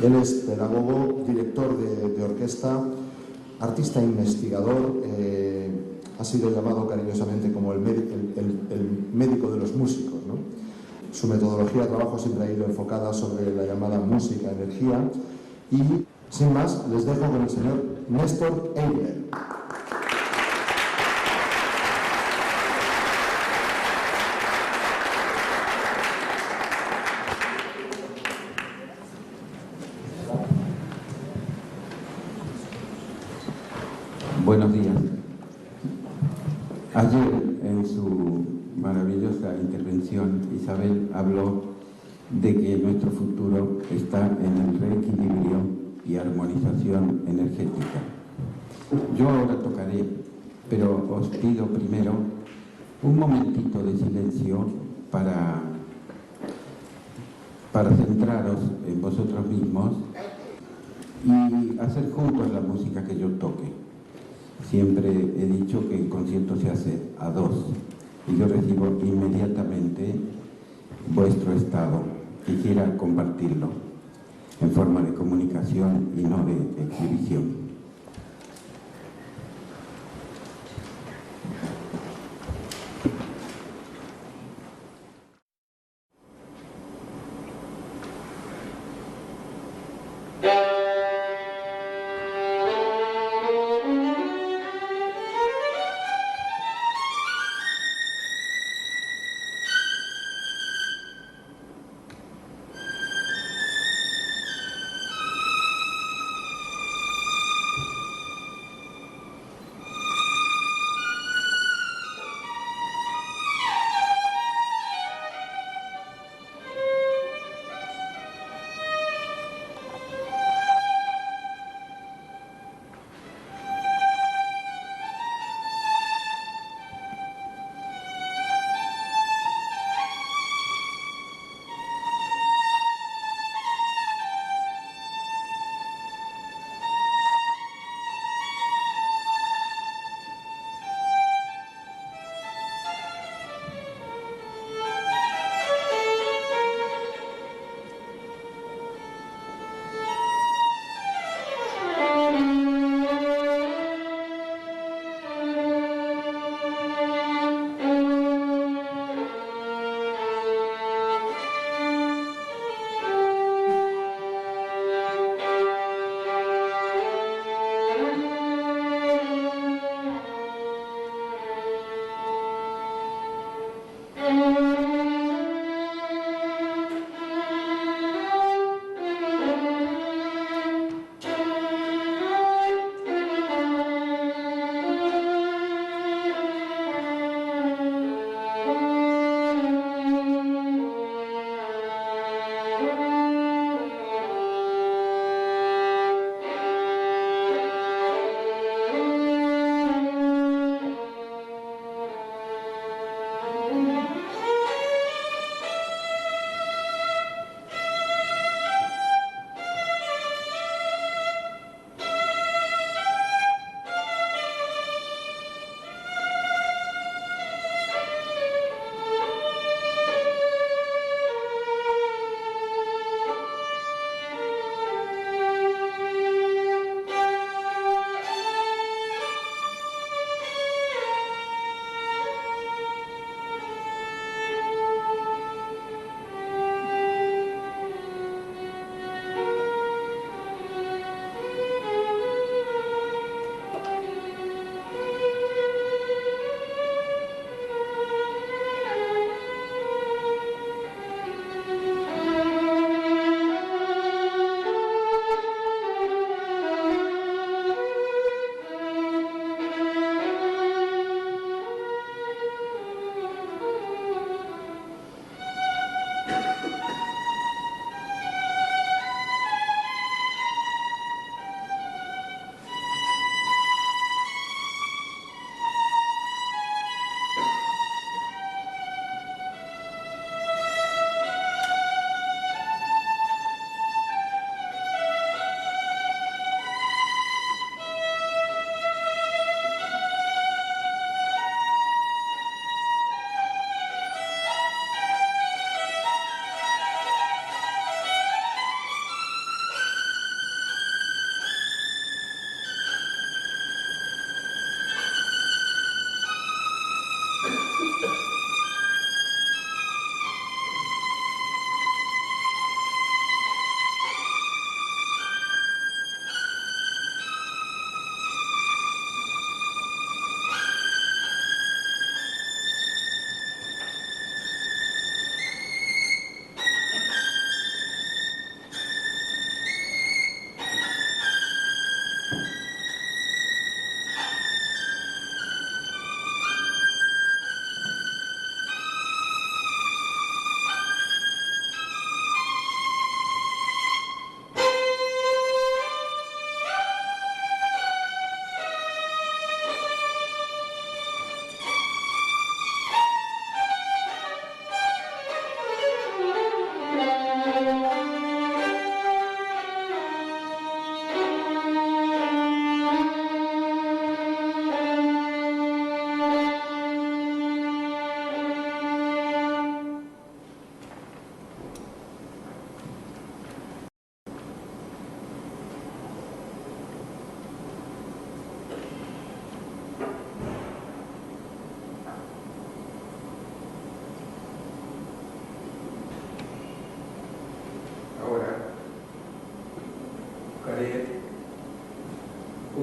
Él es pedagogo, director de orquesta, artista investigador, ha sido llamado cariñosamente como el médico de los músicos, ¿no? Su metodología de trabajo siempre ha ido enfocada sobre la llamada música, energía, y sin más les dejo con el señor Néstor Eiber. Buenos días. Ayer, en su maravillosa intervención, Isabel habló de que nuestro futuro está en el reequilibrio y armonización energética. Yo ahora tocaré, pero os pido primero un momentito de silencio para centraros en vosotros mismos y hacer juntos la música que yo toque. Siempre he dicho que el concierto se hace a dos y yo recibo inmediatamente vuestro estado. Quisiera compartirlo en forma de comunicación y no de exhibición.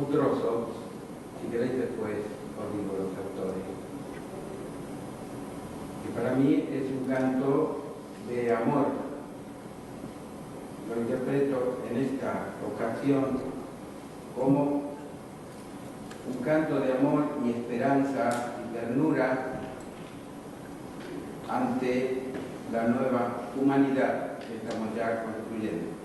un trozo, si queréis después os digo los autores, que para mí es un canto de amor. Lo interpreto en esta ocasión como un canto de amor y esperanza y ternura ante la nueva humanidad que estamos ya construyendo.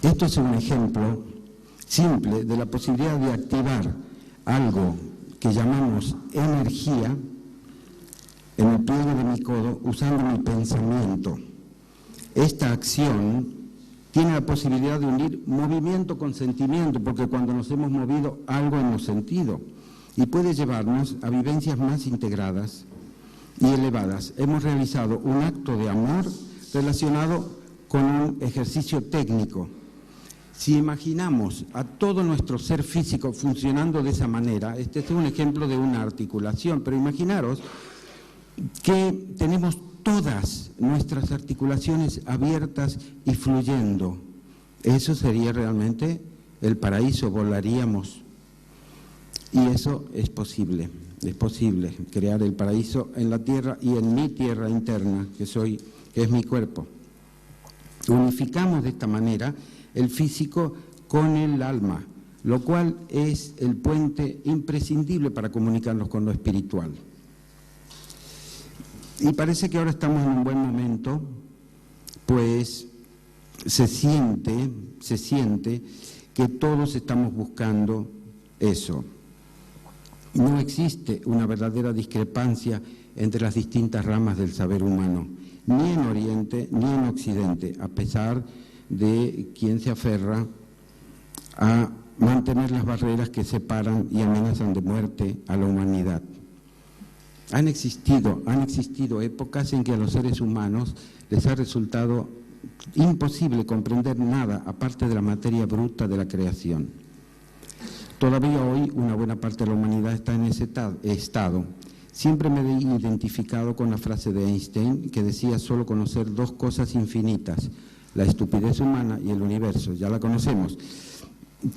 Esto es un ejemplo simple de la posibilidad de activar algo que llamamos energía en el pliegue de mi codo usando mi pensamiento. Esta acción tiene la posibilidad de unir movimiento con sentimiento, porque cuando nos hemos movido, algo hemos sentido, y puede llevarnos a vivencias más integradas y elevadas. Hemos realizado un acto de amor relacionado con un ejercicio técnico. Si imaginamos a todo nuestro ser físico funcionando de esa manera, este es un ejemplo de una articulación, pero imaginaros que tenemos todas nuestras articulaciones abiertas y fluyendo. Eso sería realmente el paraíso, volaríamos. Y eso es posible crear el paraíso en la tierra y en mi tierra interna, que es mi cuerpo. Unificamos de esta manera el físico con el alma, lo cual es el puente imprescindible para comunicarnos con lo espiritual. Y parece que ahora estamos en un buen momento, pues se siente que todos estamos buscando eso. No existe una verdadera discrepancia entre las distintas ramas del saber humano, ni en Oriente ni en Occidente, a pesar de quien se aferra a mantener las barreras que separan y amenazan de muerte a la humanidad. Han existido épocas en que a los seres humanos les ha resultado imposible comprender nada aparte de la materia bruta de la creación. Todavía hoy una buena parte de la humanidad está en ese estado. Siempre me he identificado con la frase de Einstein que decía solo conocer dos cosas infinitas, la estupidez humana y el universo, ya la conocemos.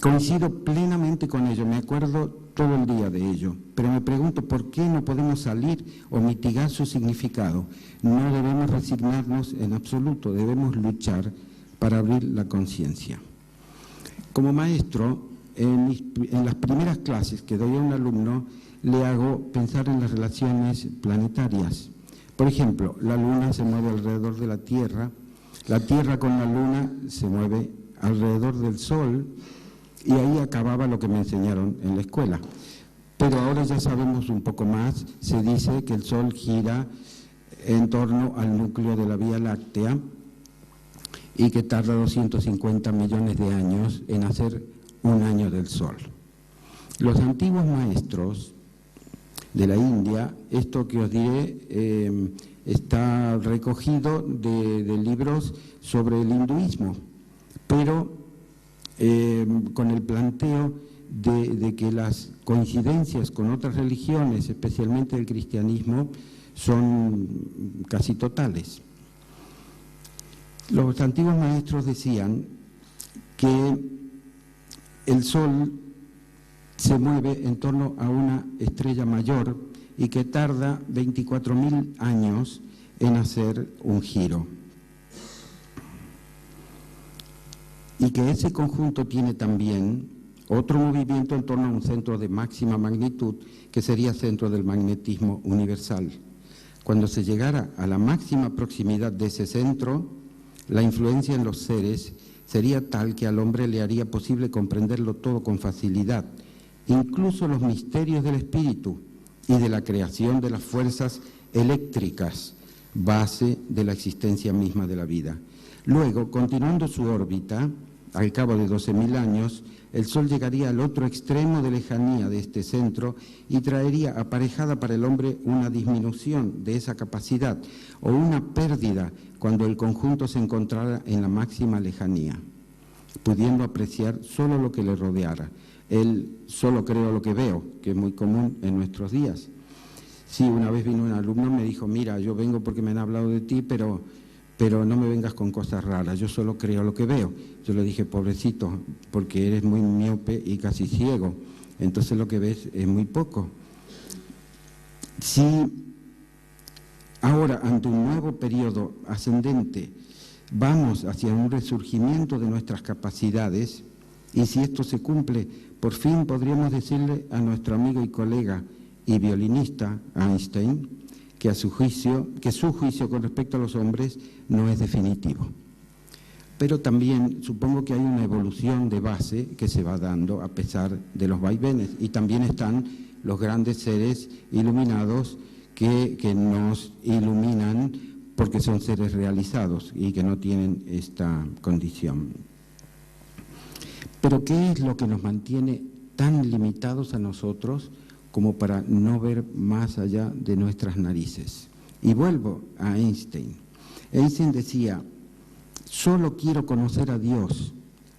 Coincido plenamente con ello, me acuerdo todo el día de ello, pero me pregunto por qué no podemos salir o mitigar su significado. No debemos resignarnos en absoluto, debemos luchar para abrir la conciencia. Como maestro, en las primeras clases que doy a un alumno, le hago pensar en las relaciones planetarias. Por ejemplo, la Luna se mueve alrededor de la Tierra con la Luna se mueve alrededor del Sol, y ahí acababa lo que me enseñaron en la escuela. Pero ahora ya sabemos un poco más, se dice que el Sol gira en torno al núcleo de la Vía Láctea y que tarda 250 millones de años en hacer un año del Sol. Los antiguos maestros de la India, esto que os diré está recogido de libros sobre el hinduismo, pero con el planteo de que las coincidencias con otras religiones, especialmente el cristianismo, son casi totales. Los antiguos maestros decían que el Sol se mueve en torno a una estrella mayor y que tarda 24.000 años en hacer un giro. Y que ese conjunto tiene también otro movimiento en torno a un centro de máxima magnitud, que sería centro del magnetismo universal. Cuando se llegara a la máxima proximidad de ese centro, la influencia en los seres sería tal que al hombre le haría posible comprenderlo todo con facilidad, incluso los misterios del espíritu y de la creación de las fuerzas eléctricas, base de la existencia misma de la vida. Luego, continuando su órbita, al cabo de 12.000 años, el Sol llegaría al otro extremo de lejanía de este centro y traería aparejada para el hombre una disminución de esa capacidad o una pérdida cuando el conjunto se encontrara en la máxima lejanía, pudiendo apreciar solo lo que le rodeara. Él solo creo lo que veo, que es muy común en nuestros días. Sí, una vez vino un alumno y me dijo, mira, yo vengo porque me han hablado de ti, pero no me vengas con cosas raras, yo solo creo lo que veo. Yo le dije, pobrecito, porque eres muy miope y casi ciego, entonces lo que ves es muy poco. Si ahora, ante un nuevo periodo ascendente, vamos hacia un resurgimiento de nuestras capacidades, y si esto se cumple, por fin podríamos decirle a nuestro amigo y colega y violinista Einstein, que su juicio con respecto a los hombres no es definitivo. pero también supongo que hay una evolución de base que se va dando a pesar de los vaivenes, y también están los grandes seres iluminados que nos iluminan porque son seres realizados y que no tienen esta condición. Pero ¿qué es lo que nos mantiene tan limitados a nosotros como para no ver más allá de nuestras narices? Y vuelvo a Einstein. Einstein decía: solo quiero conocer a Dios,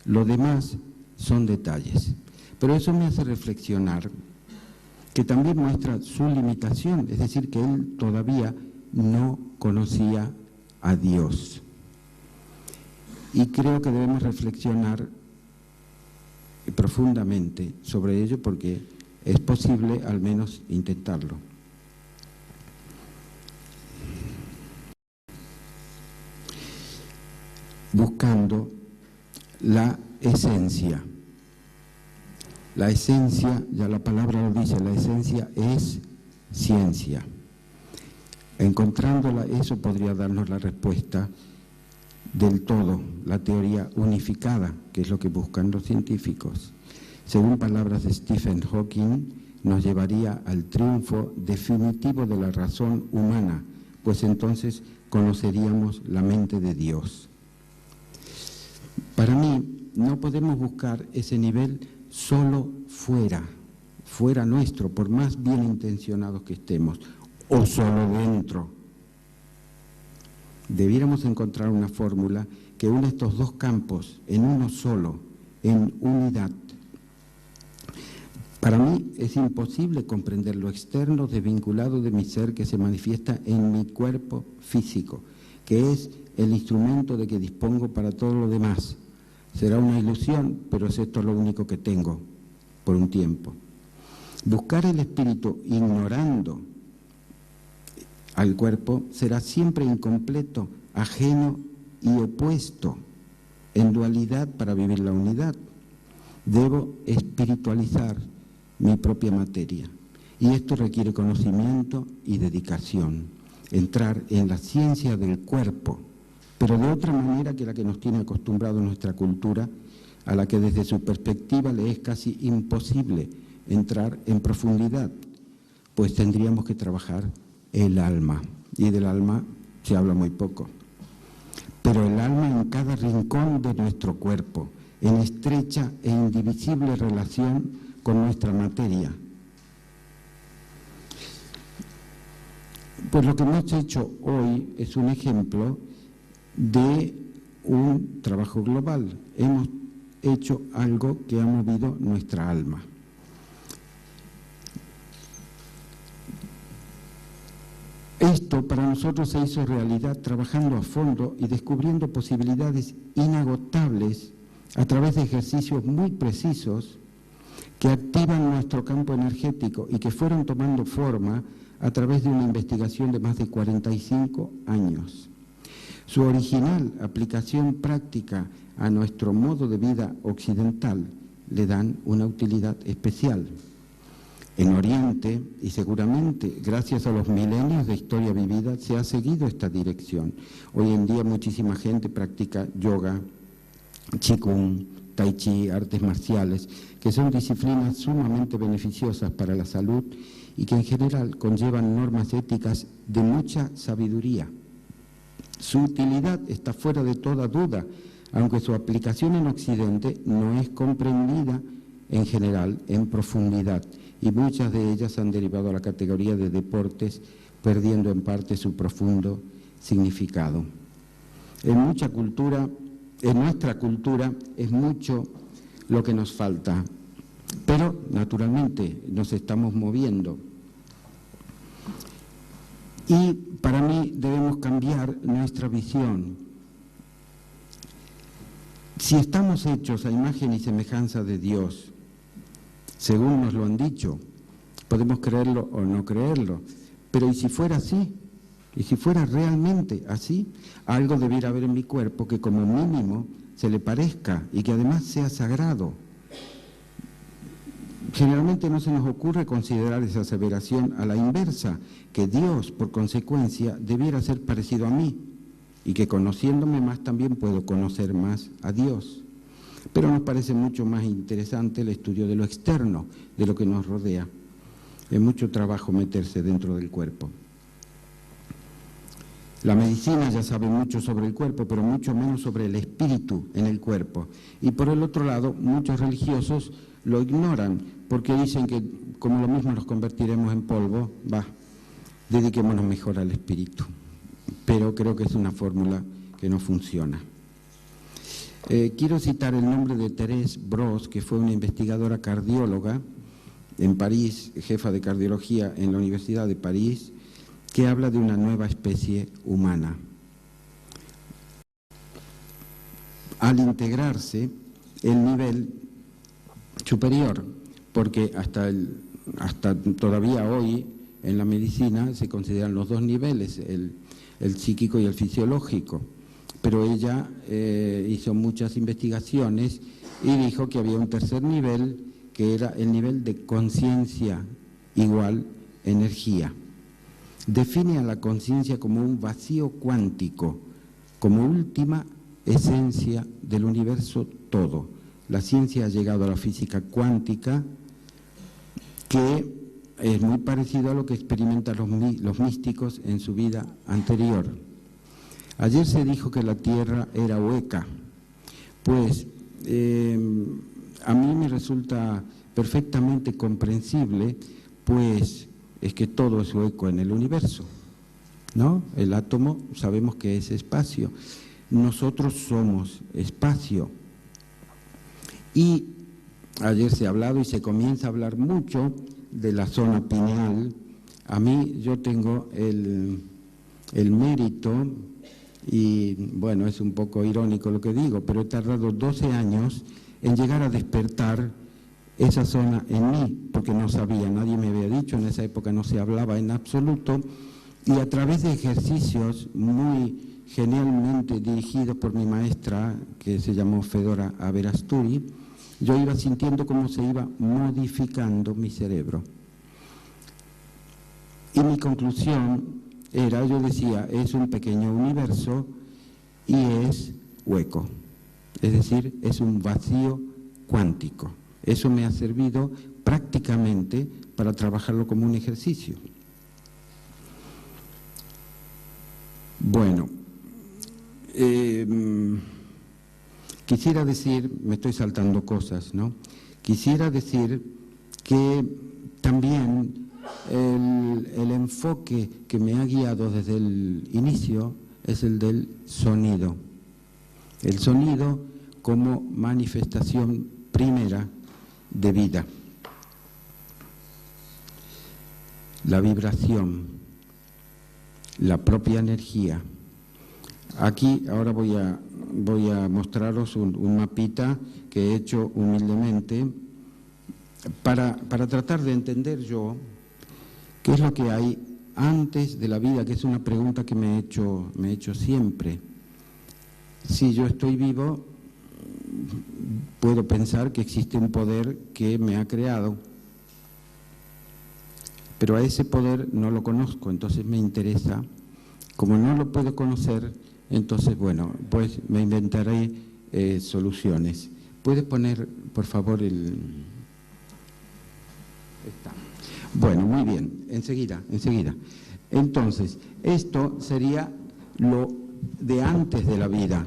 lo demás son detalles. Pero eso me hace reflexionar que también muestra su limitación, es decir, que él todavía no conocía a Dios. Y creo que debemos reflexionar profundamente sobre ello, porque es posible al menos intentarlo. Buscando la esencia. La esencia, ya la palabra lo dice, la esencia es ciencia. Encontrándola, eso podría darnos la respuesta del todo, la teoría unificada, que es lo que buscan los científicos. Según palabras de Stephen Hawking, nos llevaría al triunfo definitivo de la razón humana, pues entonces conoceríamos la mente de Dios. Para mí, no podemos buscar ese nivel solo fuera nuestro, por más bien intencionados que estemos, o solo dentro. Debiéramos encontrar una fórmula que une estos dos campos en uno solo, en unidad. Para mí es imposible comprender lo externo desvinculado de mi ser que se manifiesta en mi cuerpo físico, que es el instrumento de que dispongo para todo lo demás. Será una ilusión, pero es esto lo único que tengo por un tiempo. Buscar el espíritu ignorando al cuerpo será siempre incompleto, ajeno y opuesto, en dualidad para vivir la unidad. Debo espiritualizar mi propia materia, y esto requiere conocimiento y dedicación, entrar en la ciencia del cuerpo, pero de otra manera que la que nos tiene acostumbrado nuestra cultura, a la que desde su perspectiva le es casi imposible entrar en profundidad, pues tendríamos que trabajar el alma, y del alma se habla muy poco. Pero el alma en cada rincón de nuestro cuerpo, en estrecha e indivisible relación con nuestra materia. Pues lo que hemos hecho hoy es un ejemplo de un trabajo global. Hemos hecho algo que ha movido nuestra alma. Esto para nosotros se hizo realidad trabajando a fondo y descubriendo posibilidades inagotables a través de ejercicios muy precisos que activan nuestro campo energético y que fueron tomando forma a través de una investigación de más de 45 años. Su original aplicación práctica a nuestro modo de vida occidental le dan una utilidad especial. En Oriente, y seguramente gracias a los milenios de historia vivida, se ha seguido esta dirección. Hoy en día muchísima gente practica yoga, qigong, tai chi, artes marciales, que son disciplinas sumamente beneficiosas para la salud y que en general conllevan normas éticas de mucha sabiduría. Su utilidad está fuera de toda duda, aunque su aplicación en Occidente no es comprendida en general en profundidad, y muchas de ellas han derivado a la categoría de deportes, perdiendo en parte su profundo significado. En nuestra cultura es mucho lo que nos falta, pero naturalmente nos estamos moviendo. Y para mí debemos cambiar nuestra visión. Si estamos hechos a imagen y semejanza de Dios, según nos lo han dicho, podemos creerlo o no creerlo, pero ¿y si fuera así? ¿Y si fuera realmente así? Algo debiera haber en mi cuerpo que como mínimo se le parezca y que además sea sagrado. Generalmente no se nos ocurre considerar esa aseveración a la inversa, que Dios, por consecuencia, debiera ser parecido a mí. y que conociéndome más también puedo conocer más a Dios. Pero nos parece mucho más interesante el estudio de lo externo, de lo que nos rodea. Es mucho trabajo meterse dentro del cuerpo. La medicina ya sabe mucho sobre el cuerpo, pero mucho menos sobre el espíritu en el cuerpo. Y por el otro lado, muchos religiosos lo ignoran, porque dicen que como lo mismo nos convertiremos en polvo, dediquémonos mejor al espíritu. Pero creo que es una fórmula que no funciona. Quiero citar el nombre de Thérèse Bros, que fue una investigadora cardióloga en París, jefa de cardiología en la Universidad de París, que habla de una nueva especie humana. Al integrarse el nivel superior, porque hasta todavía hoy en la medicina se consideran los dos niveles, el psíquico y el fisiológico, pero ella hizo muchas investigaciones y dijo que había un tercer nivel, que era el nivel de conciencia igual energía. Define a la conciencia como un vacío cuántico, como última esencia del universo todo. La ciencia ha llegado a la física cuántica, que es muy parecido a lo que experimentan los místicos en su vida anterior. Ayer se dijo que la Tierra era hueca. Pues a mí me resulta perfectamente comprensible, pues es que todo es hueco en el universo, ¿no? El átomo sabemos que es espacio. Nosotros somos espacio. Y ayer se ha hablado y se comienza a hablar mucho de la zona pineal. A mí yo tengo el mérito, y bueno, es un poco irónico lo que digo, pero he tardado 12 años en llegar a despertar esa zona en mí, porque no sabía, nadie me había dicho, en esa época no se hablaba en absoluto, y a través de ejercicios muy genialmente dirigidos por mi maestra, que se llamó Fedora Averasturi, yo iba sintiendo cómo se iba modificando mi cerebro. Y mi conclusión era, yo decía, es un pequeño universo y es hueco, es decir, es un vacío cuántico. Eso me ha servido prácticamente para trabajarlo como un ejercicio. Bueno, quisiera decir, me estoy saltando cosas, ¿no? Quisiera decir que también el enfoque que me ha guiado desde el inicio es el del sonido. El sonido como manifestación primera de vida. La vibración, la propia energía. Aquí ahora voy a mostraros un mapita que he hecho humildemente para tratar de entender yo qué es lo que hay antes de la vida, que es una pregunta que me he hecho siempre. Si yo estoy vivo, puedo pensar que existe un poder que me ha creado, pero a ese poder no lo conozco, entonces me interesa. Como no lo puedo conocer, entonces, bueno, pues me inventaré soluciones. ¿Puedes poner, por favor, el...? Está. Bueno, muy bien, enseguida. Entonces, esto sería lo de antes de la vida,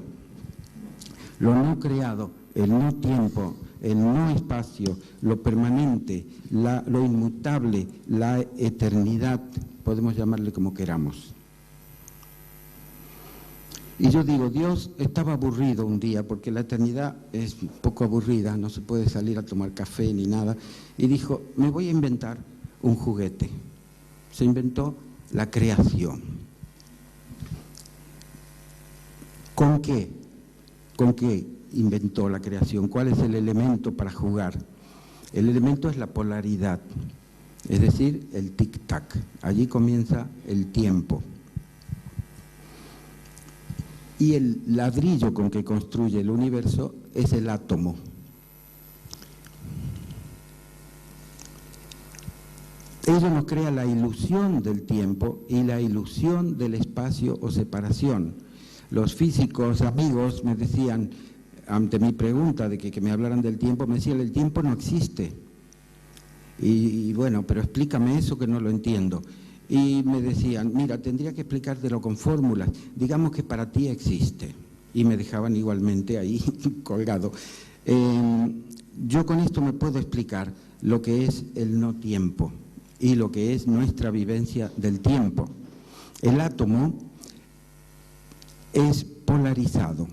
lo no creado, el no tiempo, el no espacio, lo permanente, lo inmutable, la eternidad, podemos llamarle como queramos. Y yo digo, Dios estaba aburrido un día, porque la eternidad es un poco aburrida, no se puede salir a tomar café ni nada, y dijo, me voy a inventar un juguete. Se inventó la creación. ¿Con qué? ¿Con qué inventó la creación? ¿Cuál es el elemento para jugar? El elemento es la polaridad, es decir, el tic-tac. Allí comienza el tiempo. Y el ladrillo con que construye el universo es el átomo. Ello nos crea la ilusión del tiempo y la ilusión del espacio o separación. los físicos amigos me decían, ante mi pregunta de que me hablaran del tiempo, me decían, el tiempo no existe. Y bueno, pero explícame eso que no lo entiendo. Y me decían, mira, tendría que explicártelo con fórmulas, digamos que para ti existe. Y me dejaban igualmente ahí colgado. Yo con esto me puedo explicar lo que es el no tiempo y lo que es nuestra vivencia del tiempo. El átomo es polarizado.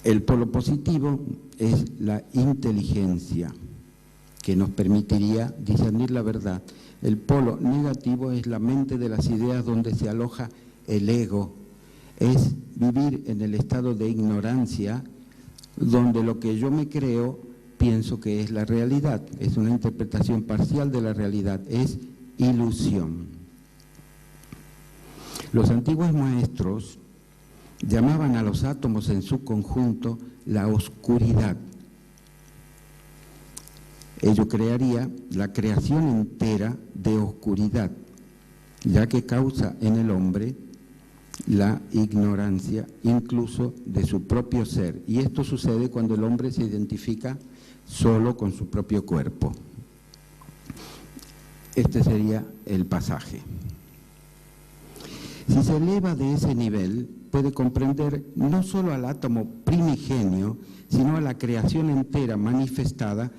El polo positivo es la inteligencia, que nos permitiría discernir la verdad. El polo negativo es la mente de las ideas donde se aloja el ego. Es vivir en el estado de ignorancia, donde lo que yo me creo pienso que es la realidad. Es una interpretación parcial de la realidad, es ilusión. Los antiguos maestros llamaban a los átomos en su conjunto la oscuridad. Ello crearía la creación entera de oscuridad, ya que causa en el hombre la ignorancia incluso de su propio ser. Y esto sucede cuando el hombre se identifica solo con su propio cuerpo. Este sería el pasaje. Si se eleva de ese nivel, puede comprender no solo al átomo primigenio, sino a la creación entera manifestada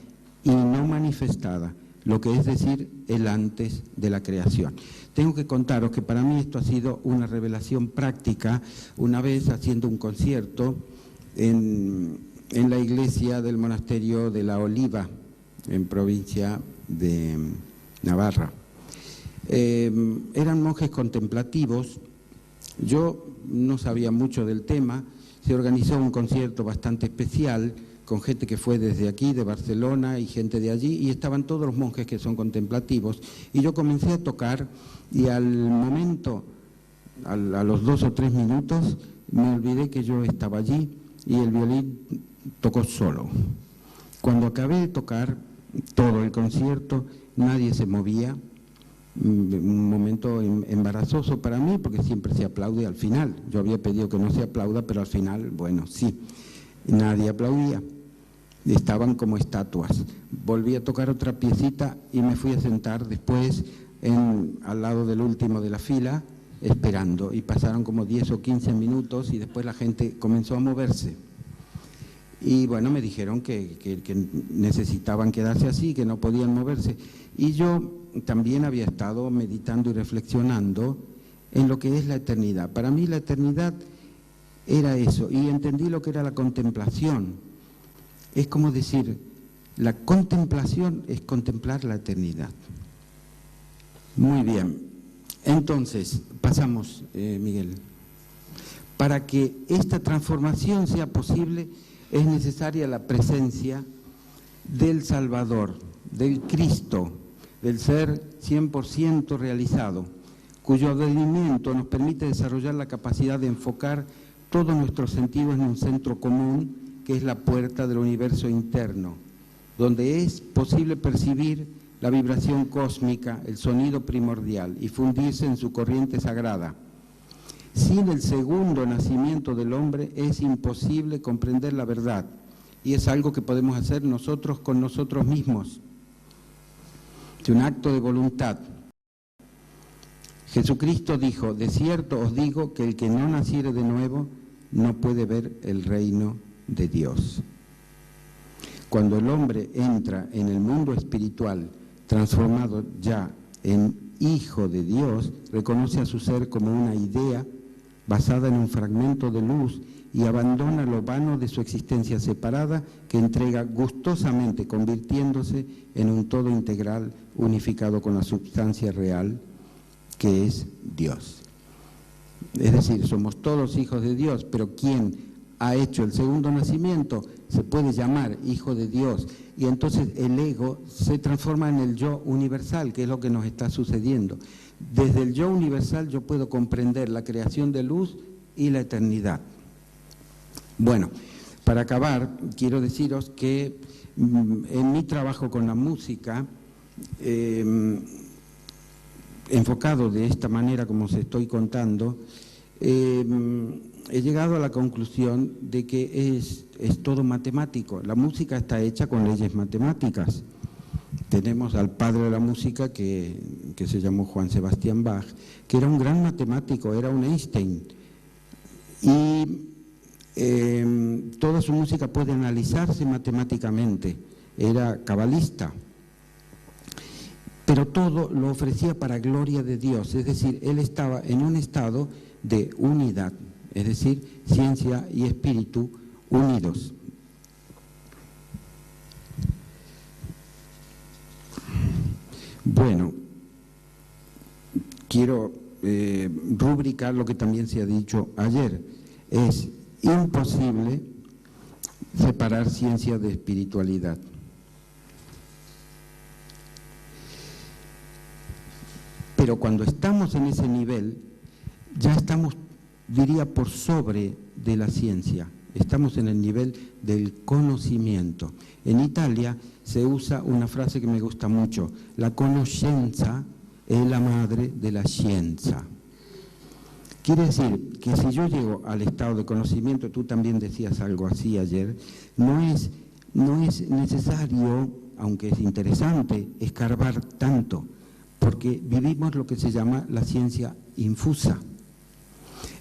y no manifestada, lo que es decir, el antes de la creación. Tengo que contaros que para mí esto ha sido una revelación práctica, una vez haciendo un concierto en la iglesia del monasterio de La Oliva, en provincia de Navarra. Eran monjes contemplativos, yo no sabía mucho del tema, se organizó un concierto bastante especial, con gente que fue desde aquí, de Barcelona, y gente de allí, y estaban todos los monjes que son contemplativos. Y yo comencé a tocar, y al momento, a los 2 o 3 minutos, me olvidé que yo estaba allí, y el violín tocó solo. Cuando acabé de tocar todo el concierto, nadie se movía, un momento embarazoso para mí, porque siempre se aplaude al final. Yo había pedido que no se aplauda, pero al final, bueno, sí, nadie aplaudía. Estaban como estatuas. Volví a tocar otra piecita y me fui a sentar después al lado del último de la fila, esperando. Y pasaron como 10 o 15 minutos y después la gente comenzó a moverse. Y bueno, me dijeron que necesitaban quedarse así, que no podían moverse. Y yo también había estado meditando y reflexionando en lo que es la eternidad. Para mí la eternidad era eso, y entendí lo que era la contemplación. Es como decir, la contemplación es contemplar la eternidad. Muy bien, entonces, pasamos, Miguel. Para que esta transformación sea posible, es necesaria la presencia del Salvador, del Cristo, del ser 100% realizado, cuyo advenimiento nos permite desarrollar la capacidad de enfocar todos nuestros sentidos en un centro común, que es la puerta del universo interno, donde es posible percibir la vibración cósmica, el sonido primordial, y fundirse en su corriente sagrada. Sin el segundo nacimiento del hombre es imposible comprender la verdad, y es algo que podemos hacer nosotros con nosotros mismos. Es un acto de voluntad. Jesucristo dijo, de cierto os digo que el que no naciere de nuevo no puede ver el reino de Dios. Cuando el hombre entra en el mundo espiritual, transformado ya en hijo de Dios, reconoce a su ser como una idea basada en un fragmento de luz y abandona lo vano de su existencia separada, que entrega gustosamente, convirtiéndose en un todo integral unificado con la substancia real, que es Dios. Es decir, somos todos hijos de Dios, pero quien ha hecho el segundo nacimiento se puede llamar hijo de Dios, y entonces el ego se transforma en el yo universal, que es lo que nos está sucediendo. Desde el yo universal yo puedo comprender la creación de luz y la eternidad. Bueno, para acabar, quiero deciros que en mi trabajo con la música, enfocado de esta manera como os estoy contando, he llegado a la conclusión de que es todo matemático. La música está hecha con leyes matemáticas. Tenemos al padre de la música que se llamó Juan Sebastián Bach, que era un gran matemático, era un Einstein. Y toda su música puede analizarse matemáticamente, era cabalista. Pero todo lo ofrecía para gloria de Dios, es decir, él estaba en un estado de unidad, es decir, ciencia y espíritu unidos. Bueno, quiero rubricar lo que también se ha dicho ayer. Es imposible separar ciencia de espiritualidad. Pero cuando estamos en ese nivel, ya estamos, diría, por sobre de la ciencia. Estamos en el nivel del conocimiento. En Italia se usa una frase que me gusta mucho: la conoscenza es la madre de la scienza. Quiere decir que si yo llego al estado de conocimiento, tú también decías algo así ayer, no es necesario, aunque es interesante, escarbar tanto, porque vivimos lo que se llama la ciencia infusa.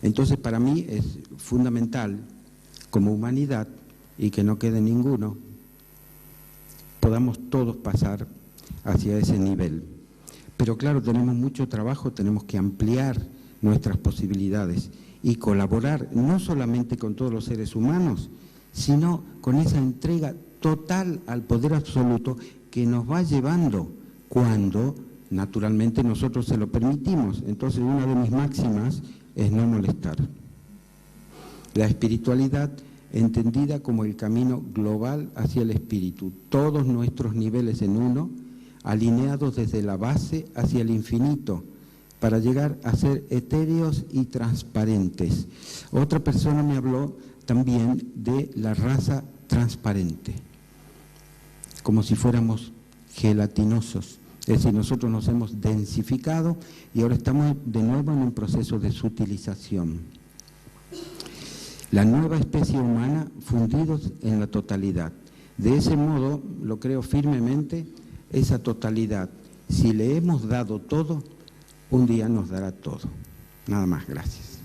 Entonces, para mí es fundamental, como humanidad, y que no quede ninguno, podamos todos pasar hacia ese nivel. Pero claro, tenemos mucho trabajo, tenemos que ampliar nuestras posibilidades y colaborar no solamente con todos los seres humanos, sino con esa entrega total al poder absoluto que nos va llevando cuando naturalmente nosotros se lo permitimos. Entonces, una de mis máximas es no molestar. La espiritualidad entendida como el camino global hacia el espíritu, todos nuestros niveles en uno, alineados desde la base hacia el infinito, para llegar a ser etéreos y transparentes. Otra persona me habló también de la raza transparente, como si fuéramos gelatinosos. Es decir, nosotros nos hemos densificado y ahora estamos de nuevo en un proceso de sutilización. La nueva especie humana fundidos en la totalidad. De ese modo, lo creo firmemente, esa totalidad, si le hemos dado todo, un día nos dará todo. Nada más, gracias.